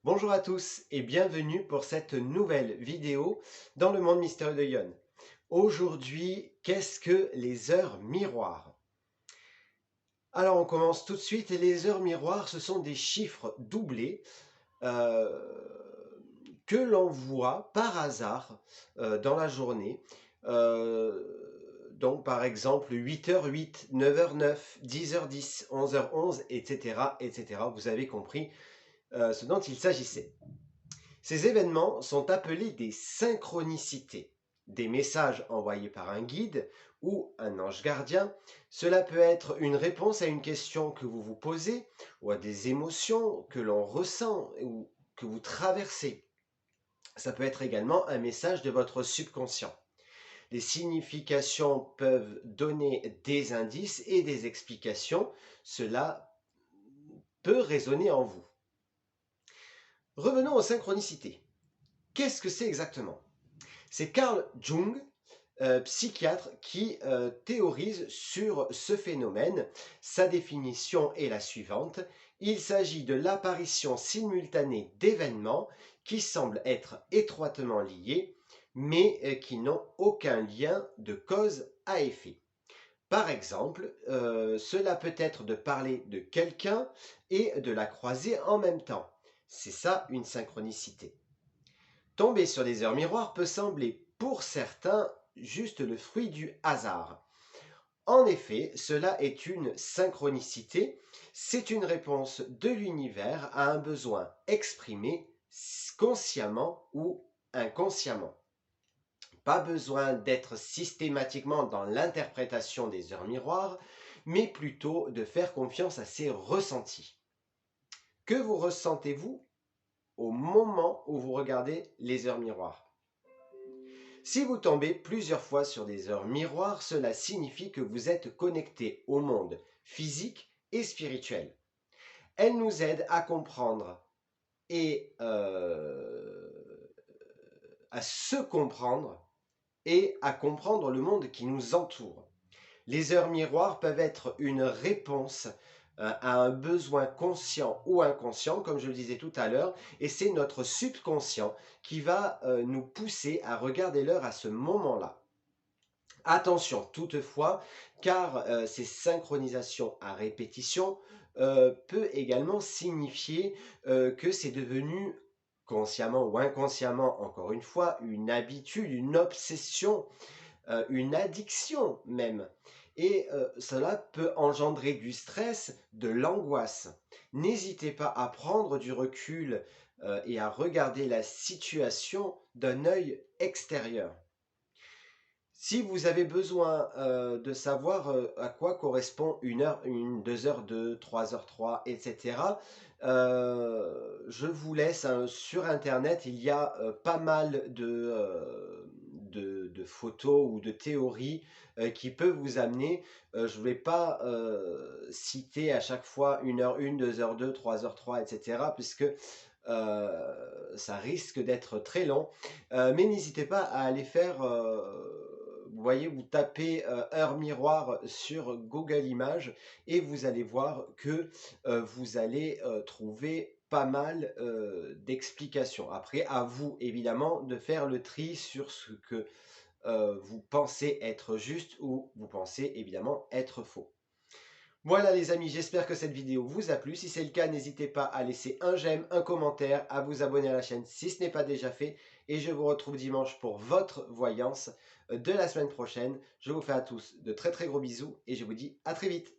Bonjour à tous et bienvenue pour cette nouvelle vidéo dans le monde mystérieux de Yon. Aujourd'hui, qu'est-ce que les heures miroirs? Alors on commence tout de suite. Les heures miroirs, ce sont des chiffres doublés euh, que l'on voit par hasard dans la journée. Donc par exemple 8h08, 9h09, 10h10, 11h11, etc., etc. Vous avez compris ce dont il s'agissait. Ces événements sont appelés des synchronicités, des messages envoyés par un guide ou un ange gardien. Cela peut être une réponse à une question que vous vous posez ou à des émotions que l'on ressent ou que vous traversez. Ça peut être également un message de votre subconscient. Les significations peuvent donner des indices et des explications. Cela peut résonner en vous. Revenons aux synchronicités. Qu'est-ce que c'est exactement? C'est Carl Jung, psychiatre, qui théorise sur ce phénomène. Sa définition est la suivante. Il s'agit de l'apparition simultanée d'événements qui semblent être étroitement liés, mais qui n'ont aucun lien de cause à effet. Par exemple, cela peut être de parler de quelqu'un et de la croiser en même temps. C'est ça une synchronicité. Tomber sur des heures miroirs peut sembler, pour certains, juste le fruit du hasard. En effet, cela est une synchronicité, c'est une réponse de l'univers à un besoin exprimé consciemment ou inconsciemment. Pas besoin d'être systématiquement dans l'interprétation des heures miroirs, mais plutôt de faire confiance à ses ressentis. Que vous ressentez-vous au moment où vous regardez les heures miroirs? Si vous tombez plusieurs fois sur des heures miroirs, cela signifie que vous êtes connecté au monde physique et spirituel. Elles nous aident à comprendre et à se comprendre et à comprendre le monde qui nous entoure. Les heures miroirs peuvent être une réponse à un besoin conscient ou inconscient, comme je le disais tout à l'heure, et c'est notre subconscient qui va nous pousser à regarder l'heure à ce moment-là. Attention toutefois, car ces synchronisations à répétition peut également signifier que c'est devenu consciemment ou inconsciemment, encore une fois, une habitude, une obsession, une addiction même. Et cela peut engendrer du stress, de l'angoisse. N'hésitez pas à prendre du recul et à regarder la situation d'un œil extérieur. Si vous avez besoin de savoir à quoi correspond 1 heure 1, 2 heures 2, 3 heures 3, etc., je vous laisse sur Internet, il y a pas mal de photos ou de théories qui peuvent vous amener. Je ne vais pas citer à chaque fois 1 heure 1, 2 heures 2, 3 heures 3, etc., puisque ça risque d'être très long. Mais n'hésitez pas à aller faire, vous voyez, vous tapez heure miroir sur Google Images et vous allez voir que vous allez trouver pas mal d'explications. Après, à vous évidemment de faire le tri sur ce que vous pensez être juste ou vous pensez évidemment être faux. Voilà les amis, j'espère que cette vidéo vous a plu. Si c'est le cas, n'hésitez pas à laisser un j'aime, un commentaire, à vous abonner à la chaîne si ce n'est pas déjà fait. Et je vous retrouve dimanche pour votre voyance de la semaine prochaine. Je vous fais à tous de très très gros bisous et je vous dis à très vite.